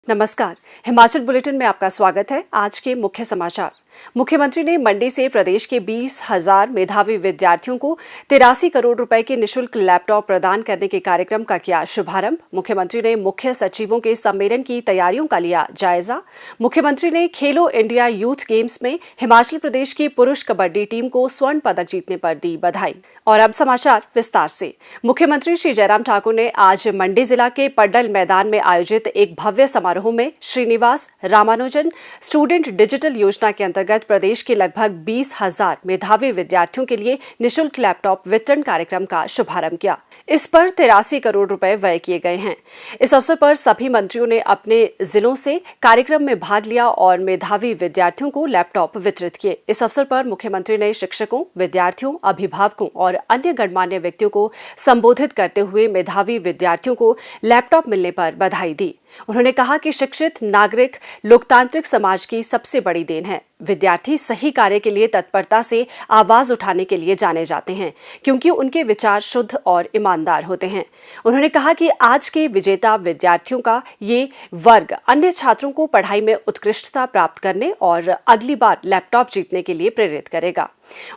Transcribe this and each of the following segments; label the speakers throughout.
Speaker 1: नमस्कार, हिमाचल बुलेटिन में आपका स्वागत है। आज के मुख्य समाचार। मुख्यमंत्री ने मंडी से प्रदेश के 20,000 मेधावी विद्यार्थियों को 83 करोड़ रुपए के निशुल्क लैपटॉप प्रदान करने के कार्यक्रम का किया शुभारंभ। मुख्यमंत्री ने मुख्य सचिवों के सम्मेलन की तैयारियों का लिया जायजा। मुख्यमंत्री ने खेलो इंडिया यूथ गेम्स में हिमाचल प्रदेश की पुरुष कबड्डी टीम को स्वर्ण पदक जीतने पर दी बधाई। और अब समाचार विस्तार से। मुख्यमंत्री श्री जयराम ठाकुर ने आज मंडी जिला के पड्डल मैदान में आयोजित एक भव्य समारोह में श्रीनिवास रामानुजन स्टूडेंट डिजिटल योजना के अंतर्गत प्रदेश के लगभग 20,000 मेधावी विद्यार्थियों के लिए निशुल्क लैपटॉप वितरण कार्यक्रम का शुभारंभ किया। इस पर 83 करोड़ रुपए व्यय किए गए हैं। इस अवसर पर सभी मंत्रियों ने अपने जिलों से कार्यक्रम में भाग लिया और मेधावी विद्यार्थियों को लैपटॉप वितरित किए। इस अवसर पर मुख्यमंत्री ने शिक्षकों, विद्यार्थियों, अभिभावकों और अन्य गणमान्य व्यक्तियों को संबोधित करते हुए मेधावी विद्यार्थियों को लैपटॉप मिलने पर बधाई दी। उन्होंने कहा कि शिक्षित नागरिक लोकतांत्रिक समाज की सबसे बड़ी देन है। विद्यार्थी सही कार्य के लिए तत्परता से आवाज उठाने के लिए जाने जाते हैं, क्योंकि उनके विचार शुद्ध और ईमानदार होते हैं। उन्होंने कहा कि आज के विजेता विद्यार्थियों का ये वर्ग अन्य छात्रों को पढ़ाई में उत्कृष्टता प्राप्त करने और अगली बार लैपटॉप जीतने के लिए प्रेरित करेगा।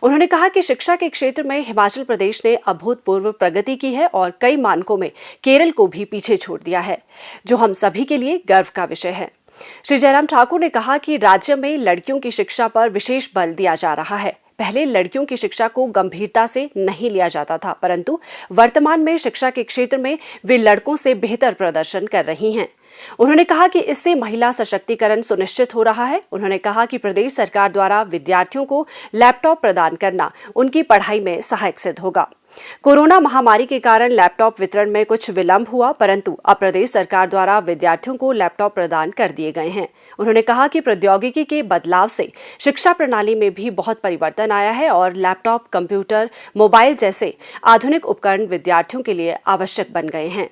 Speaker 1: उन्होंने कहा कि शिक्षा के क्षेत्र में हिमाचल प्रदेश ने अभूतपूर्व प्रगति की है और कई मानकों में केरल को भी पीछे छोड़ दिया है, जो हम सभी के लिए गर्व का विषय है। श्री जयराम ठाकुर ने कहा कि राज्य में लड़कियों की शिक्षा पर विशेष बल दिया जा रहा है। पहले लड़कियों की शिक्षा को गंभीरता से नहीं लिया जाता था, परंतु वर्तमान में शिक्षा के क्षेत्र में वे लड़कों से बेहतर प्रदर्शन कर रही हैं। उन्होंने कहा कि इससे महिला सशक्तिकरण सुनिश्चित हो रहा है। उन्होंने कहा कि प्रदेश सरकार द्वारा विद्यार्थियों को लैपटॉप प्रदान करना उनकी पढ़ाई में सहायक सिद्ध होगा। कोरोना महामारी के कारण लैपटॉप वितरण में कुछ विलंब हुआ, परंतु अब प्रदेश सरकार द्वारा विद्यार्थियों को लैपटॉप प्रदान कर दिए गए हैं। उन्होंने कहा कि प्रौद्योगिकी के बदलाव से शिक्षा प्रणाली में भी बहुत परिवर्तन आया है और लैपटॉप, कंप्यूटर, मोबाइल जैसे आधुनिक उपकरण विद्यार्थियों के लिए आवश्यक बन गए हैं।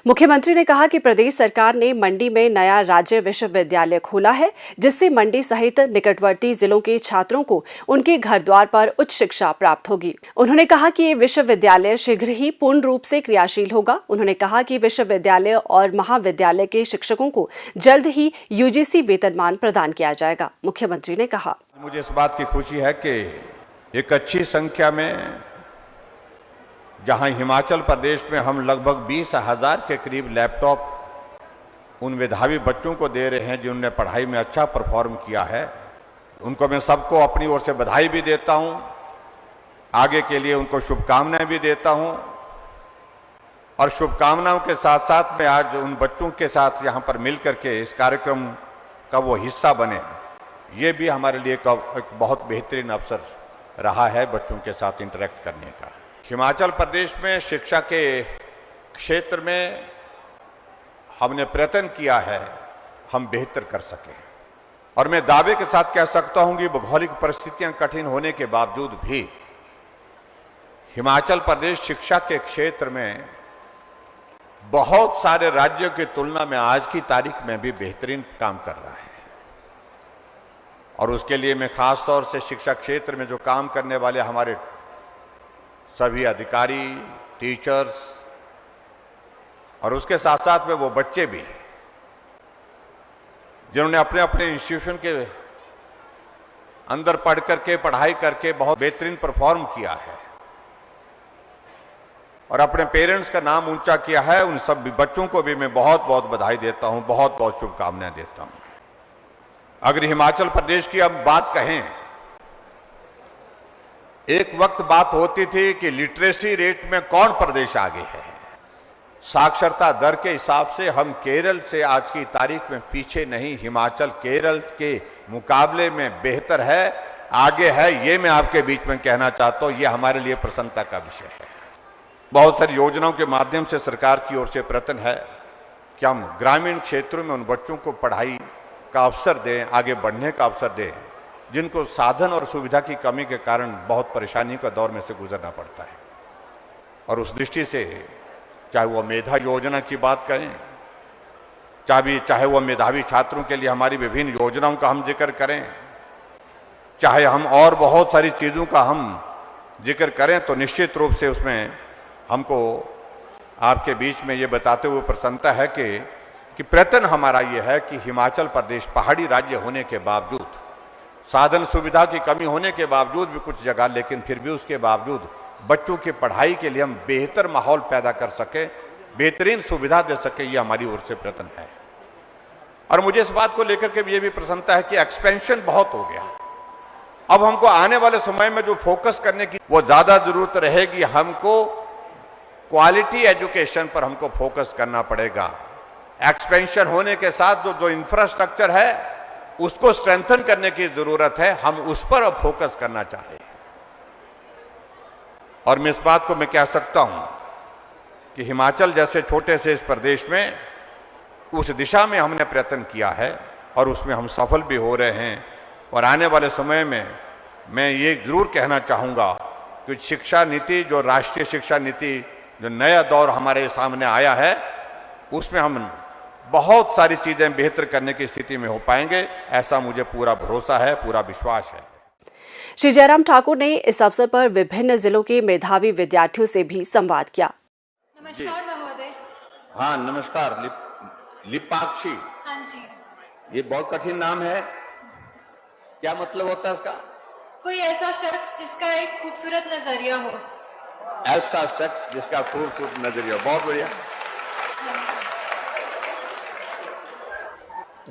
Speaker 1: मुख्यमंत्री ने कहा कि प्रदेश सरकार ने मंडी में नया राज्य विश्वविद्यालय खोला है, जिससे मंडी सहित निकटवर्ती जिलों के छात्रों को उनके घर द्वार पर उच्च शिक्षा प्राप्त होगी। उन्होंने कहा कि ये विश्वविद्यालय शीघ्र ही पूर्ण रूप से क्रियाशील होगा। उन्होंने कहा कि विश्वविद्यालय और महाविद्यालय के शिक्षकों को जल्द ही यूजीसी वेतनमान प्रदान किया जाएगा। मुख्यमंत्री ने कहा,
Speaker 2: मुझे इस बात की खुशी है कि एक अच्छी संख्या में जहां हिमाचल प्रदेश में हम लगभग 20,000 के करीब लैपटॉप उन मेधावी बच्चों को दे रहे हैं जिन्होंने पढ़ाई में अच्छा परफॉर्म किया है। उनको मैं सबको अपनी ओर से बधाई भी देता हूं, आगे के लिए उनको शुभकामनाएं भी देता हूं। और शुभकामनाओं के साथ साथ मैं आज उन बच्चों के साथ यहां पर मिल करके इस कार्यक्रम का वो हिस्सा बने, ये भी हमारे लिए एक बहुत बेहतरीन अवसर रहा है बच्चों के साथ इंटरेक्ट करने का। हिमाचल प्रदेश में शिक्षा के क्षेत्र में हमने प्रयत्न किया है हम बेहतर कर सकें, और मैं दावे के साथ कह सकता हूं कि भौगोलिक परिस्थितियां कठिन होने के बावजूद भी हिमाचल प्रदेश शिक्षा के क्षेत्र में बहुत सारे राज्यों की तुलना में आज की तारीख में भी बेहतरीन काम कर रहा है। और उसके लिए मैं खास तौर से शिक्षा क्षेत्र में जो काम करने वाले हमारे सभी अधिकारी, टीचर्स और उसके साथ साथ में वो बच्चे भी जिन्होंने अपने अपने इंस्टीट्यूशन के अंदर पढ़ करके, पढ़ाई करके बहुत बेहतरीन परफॉर्म किया है और अपने पेरेंट्स का नाम ऊंचा किया है, उन सब बच्चों को भी मैं बहुत बहुत बधाई देता हूं, बहुत बहुत शुभकामनाएं देता हूं। अगर हिमाचल प्रदेश की अब बात कहें, एक वक्त बात होती थी कि लिटरेसी रेट में कौन प्रदेश आगे है। साक्षरता दर के हिसाब से हम केरल से आज की तारीख में पीछे नहीं, हिमाचल केरल के मुकाबले में बेहतर है, आगे है। ये मैं आपके बीच में कहना चाहता हूं, ये हमारे लिए प्रसन्नता का विषय है। बहुत सारी योजनाओं के माध्यम से सरकार की ओर से प्रयत्न है कि हम ग्रामीण क्षेत्रों में उन बच्चों को पढ़ाई का अवसर दें, आगे बढ़ने का अवसर दें, जिनको साधन और सुविधा की कमी के कारण बहुत परेशानी का दौर में से गुजरना पड़ता है। और उस दृष्टि से चाहे वह मेधा योजना की बात करें, चाहे वह मेधावी छात्रों के लिए हमारी विभिन्न योजनाओं का हम जिक्र करें, चाहे हम और बहुत सारी चीज़ों का हम जिक्र करें, तो निश्चित रूप से उसमें हमको आपके बीच में ये बताते हुए प्रसन्नता है कि कि प्रयत्न हमारा ये है कि हिमाचल प्रदेश पहाड़ी राज्य होने के बावजूद, साधन सुविधा की कमी होने के बावजूद भी कुछ जगह, लेकिन फिर भी उसके बावजूद बच्चों की पढ़ाई के लिए हम बेहतर माहौल पैदा कर सके, बेहतरीन सुविधा दे सके, ये हमारी ओर से प्रयत्न है। और मुझे इस बात को लेकर के ये भी प्रसन्नता है कि एक्सपेंशन बहुत हो गया। अब हमको आने वाले समय में जो फोकस करने की वो ज्यादा जरूरत रहेगी, हमको क्वालिटी एजुकेशन पर हमको फोकस करना पड़ेगा। एक्सपेंशन होने के साथ जो इंफ्रास्ट्रक्चर है उसको स्ट्रेंथन करने की जरूरत है, हम उस पर अब फोकस करना चाह रहे हैं। और मैं इस बात को मैं कह सकता हूं कि हिमाचल जैसे छोटे से इस प्रदेश में उस दिशा में हमने प्रयत्न किया है और उसमें हम सफल भी हो रहे हैं। और आने वाले समय में मैं ये जरूर कहना चाहूँगा कि शिक्षा नीति, जो राष्ट्रीय शिक्षा नीति, जो नया दौर हमारे सामने आया है, उसमें हम बहुत सारी चीज़ें बेहतर करने की स्थिति में हो पाएंगे, ऐसा मुझे पूरा भरोसा है, पूरा विश्वास है।
Speaker 1: श्री जयराम ठाकुर ने इस अवसर पर विभिन्न जिलों के मेधावी विद्यार्थियों से भी संवाद किया।
Speaker 3: नमस्कार महोदय।
Speaker 2: हाँ नमस्कार। लिपाक्षी,
Speaker 3: हाँ जी।
Speaker 2: ये बहुत कठिन नाम है, क्या मतलब होता है इसका?
Speaker 3: कोई ऐसा शख्स जिसका एक खूबसूरत नजरिया हो।
Speaker 2: ऐसा शख्स जिसका खूबसूरत नजरिया। बहुत बढ़िया।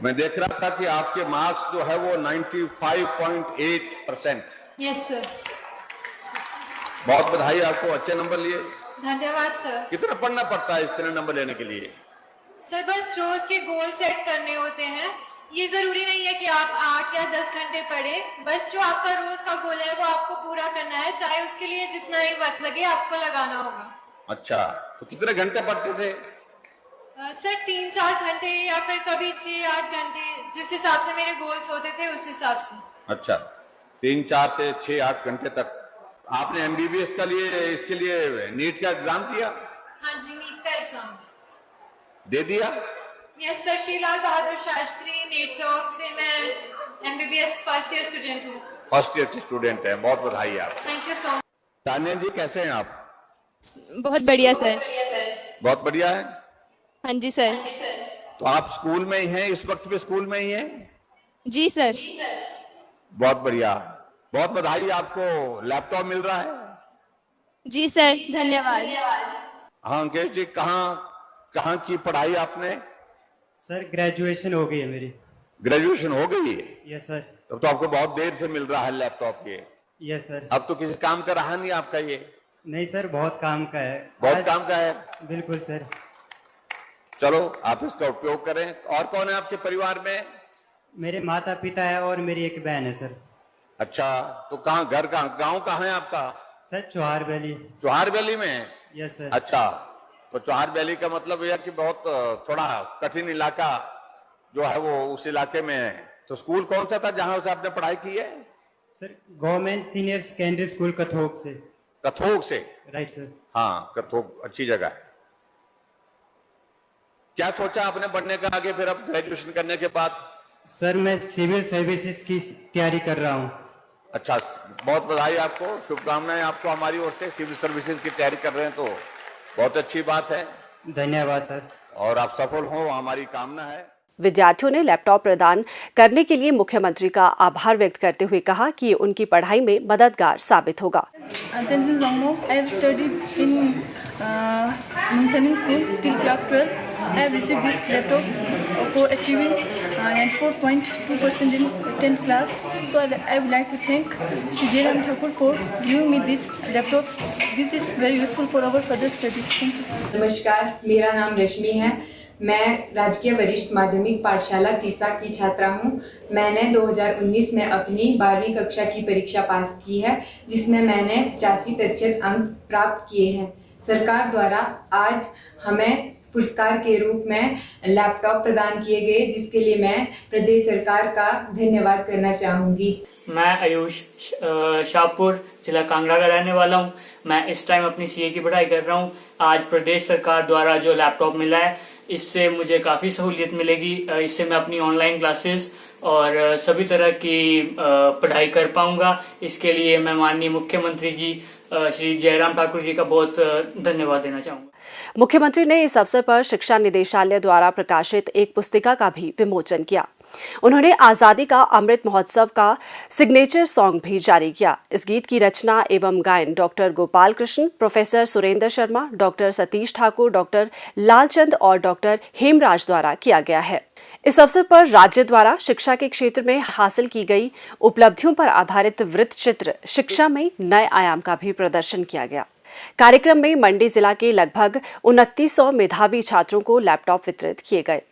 Speaker 2: मैं देख रहा था कि आपके मार्क्स जो है वो 95.8%।
Speaker 3: Yes sir.
Speaker 2: बहुत बधाई आपको, अच्छे नंबर लिए।
Speaker 3: धन्यवाद सर।
Speaker 2: कितना पढ़ना पड़ता है इतने नंबर लेने के लिए?
Speaker 3: सर बस रोज के गोल सेट करने होते हैं। ये जरूरी नहीं है कि आप 8 या 10 घंटे पढ़ें, बस जो आपका रोज का गोल है वो आपको पूरा करना है, चाहे उसके लिए जितना ही वक्त लगे आपको लगाना होगा।
Speaker 2: अच्छा, तो कितने घंटे पढ़ते थे?
Speaker 3: सर 3-4 घंटे या फिर कभी 6-8 घंटे, जिस हिसाब से मेरे गोल्स होते थे उस हिसाब से।
Speaker 2: अच्छा, 3-4 से 6-8 घंटे तक। आपने एमबीबीएस का लिए, इसके लिए नीट का एग्जाम दिया?
Speaker 3: हाँ जी, नीट का एग्जाम
Speaker 2: दे दिया?
Speaker 3: Yes sir. श्री लाल बहादुर शास्त्री नेट चौक से मैं एमबीबीएस फर्स्ट ईयर स्टूडेंट हूँ।
Speaker 2: फर्स्ट ईयर की स्टूडेंट है, बहुत बधाई आप।
Speaker 3: Thank you so much.
Speaker 2: Tanya ji कैसे हैं आप?
Speaker 4: बहुत बढ़िया सर।
Speaker 2: बहुत बढ़िया है।
Speaker 4: हाँ जी सर।
Speaker 2: तो आप स्कूल में ही हैं, इस वक्त भी स्कूल में ही हैं?
Speaker 4: जी सर।
Speaker 2: बहुत बढ़िया, बहुत बधाई आपको, लैपटॉप मिल रहा है।
Speaker 4: जी सर, धन्यवाद।
Speaker 2: हाँ अंकेश जी, कहाँ की पढ़ाई आपने?
Speaker 5: सर ग्रेजुएशन हो गई है मेरी।
Speaker 2: ग्रेजुएशन हो गई है?
Speaker 5: Yes sir.
Speaker 2: तब तो आपको बहुत देर से मिल रहा है लैपटॉप ये।
Speaker 5: Yes sir.
Speaker 2: अब तो किसी काम का रहा नहीं आपका ये?
Speaker 5: नहीं सर, बहुत काम का है।
Speaker 2: बहुत काम का है।
Speaker 5: बिल्कुल सर।
Speaker 2: चलो आप इसका उपयोग करें। और कौन है आपके परिवार में?
Speaker 5: मेरे माता पिता है और मेरी एक बहन है सर।
Speaker 2: अच्छा, तो कहाँ घर कहाँ, गाँव कहाँ है आपका?
Speaker 5: Sir Chauhar valley.
Speaker 2: Chauhar valley में?
Speaker 5: Yes sir.
Speaker 2: अच्छा, तो चौहार वैली का मतलब यह कि बहुत थोड़ा कठिन इलाका जो है वो उस इलाके में है। तो स्कूल कौन सा था जहां से आपने पढ़ाई की है?
Speaker 5: Sir government senior secondary school Kathok से।
Speaker 2: कथोक से?
Speaker 5: Right sir.
Speaker 2: हाँ, कथोक अच्छी जगह है। क्या सोचा आपने बढ़ने का आगे फिर अब ग्रेजुएशन करने के बाद?
Speaker 5: सर मैं सिविल सर्विसेज की तैयारी कर रहा हूँ।
Speaker 2: अच्छा, बहुत बधाई आपको, शुभकामनाएं आपको हमारी ओर से। सिविल सर्विसेज की तैयारी कर रहे हैं तो बहुत अच्छी बात है।
Speaker 5: धन्यवाद सर।
Speaker 2: और आप सफल हो, हमारी कामना है।
Speaker 1: विद्यार्थियों ने लैपटॉप प्रदान करने के लिए मुख्यमंत्री का आभार व्यक्त करते हुए कहा कि उनकी पढ़ाई में मददगार साबित होगा।
Speaker 6: Tenzin Zongmo. I have studied in Munsaning School till class 12. I have received this laptop for achieving 94.2% in 10th class. So I would like to thank Shri Jairam Thakur for giving me this laptop. This is very useful for our further studies. Thank you.
Speaker 7: नमस्कार, मेरा नाम रश्मि है। मैं राजकीय वरिष्ठ माध्यमिक पाठशाला तीसा की छात्रा हूँ। मैंने 2019 में अपनी 12वीं कक्षा की परीक्षा पास की है, जिसमें मैंने 85% अंक प्राप्त किए हैं। सरकार द्वारा आज हमें पुरस्कार के रूप में लैपटॉप प्रदान किए गए, जिसके लिए मैं प्रदेश सरकार का धन्यवाद करना चाहूँगी।
Speaker 8: मैं आयुष शाहपुर जिला कांगड़ा का रहने वाला हूँ। मैं इस टाइम अपनी सीए की पढ़ाई कर रहा हूँ। आज प्रदेश सरकार द्वारा जो लैपटॉप मिला है, इससे मुझे काफ़ी सहूलियत मिलेगी। इससे मैं अपनी ऑनलाइन क्लासेस और सभी तरह की पढ़ाई कर पाऊंगा। इसके लिए मैं माननीय मुख्यमंत्री जी श्री जयराम ठाकुर जी का बहुत धन्यवाद देना चाहूंगा।
Speaker 1: मुख्यमंत्री ने इस अवसर पर शिक्षा निदेशालय द्वारा प्रकाशित एक पुस्तिका का भी विमोचन किया। उन्होंने आजादी का अमृत महोत्सव का सिग्नेचर सॉन्ग भी जारी किया। इस गीत की रचना एवं गायन doctor Gopal Krishna, professor Surendra Sharma, doctor Satish Thakur, doctor Lalchand और डॉक्टर हेमराज द्वारा किया गया है। इस अवसर पर राज्य द्वारा शिक्षा के क्षेत्र में हासिल की गई उपलब्धियों पर आधारित वृत्त चित्र शिक्षा में नए आयाम का भी प्रदर्शन किया गया। कार्यक्रम में मंडी जिला के लगभग 2900 मेधावी छात्रों को लैपटॉप वितरित किए गए।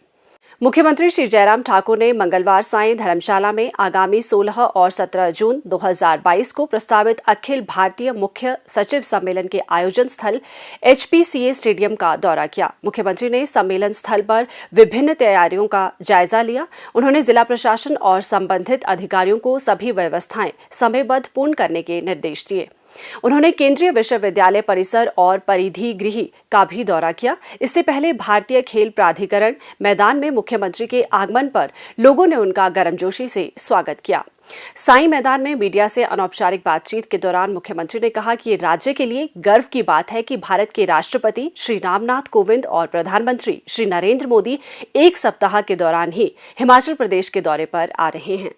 Speaker 1: मुख्यमंत्री श्री जयराम ठाकुर ने मंगलवार सायं धर्मशाला में आगामी 16 और 17 जून 2022 को प्रस्तावित अखिल भारतीय मुख्य सचिव सम्मेलन के आयोजन स्थल HPCA स्टेडियम का दौरा किया। मुख्यमंत्री ने सम्मेलन स्थल पर विभिन्न तैयारियों का जायजा लिया। उन्होंने जिला प्रशासन और संबंधित अधिकारियों को सभी व्यवस्थाएं समयबद्ध पूर्ण करने के निर्देश दिए। उन्होंने केंद्रीय विश्वविद्यालय परिसर और परिधि गृह का भी दौरा किया। इससे पहले भारतीय खेल प्राधिकरण मैदान में मुख्यमंत्री के आगमन पर लोगों ने उनका गर्मजोशी से स्वागत किया। साई मैदान में मीडिया से अनौपचारिक बातचीत के दौरान मुख्यमंत्री ने कहा कि ये राज्य के लिए गर्व की बात है कि भारत के राष्ट्रपति श्री रामनाथ कोविंद और प्रधानमंत्री श्री नरेंद्र मोदी एक सप्ताह के दौरान ही हिमाचल प्रदेश के दौरे पर आ रहे हैं।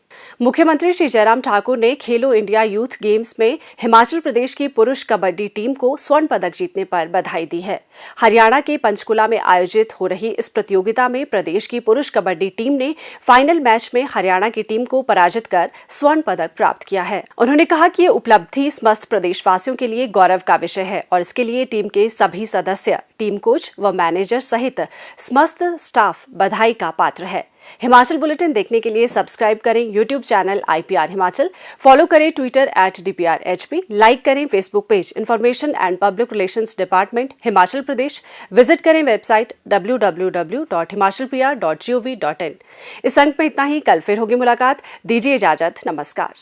Speaker 1: मुख्यमंत्री श्री जयराम ठाकुर ने खेलो इंडिया यूथ गेम्स में हिमाचल प्रदेश की पुरुष कबड्डी टीम को स्वर्ण पदक जीतने पर बधाई दी है। हरियाणा के पंचकुला में आयोजित हो रही इस प्रतियोगिता में प्रदेश की पुरुष कबड्डी टीम ने फाइनल मैच में हरियाणा की टीम को पराजित कर स्वर्ण पदक प्राप्त किया है। उन्होंने कहा कि ये उपलब्धि समस्त प्रदेशवासियों के लिए गौरव का विषय है और इसके लिए टीम के सभी सदस्य, टीम कोच व मैनेजर सहित समस्त स्टाफ बधाई का पात्र है। हिमाचल बुलेटिन देखने के लिए सब्सक्राइब करें YouTube channel IPR Himachal, follow करें ट्विटर @DPRHP, लाइक करें Facebook page information and public relations department Himachal Pradesh, visit करें वेबसाइट www.himachalpr.gov.in। इस अंक में इतना ही। कल फिर होगी मुलाकात। दीजिए इजाजत। नमस्कार।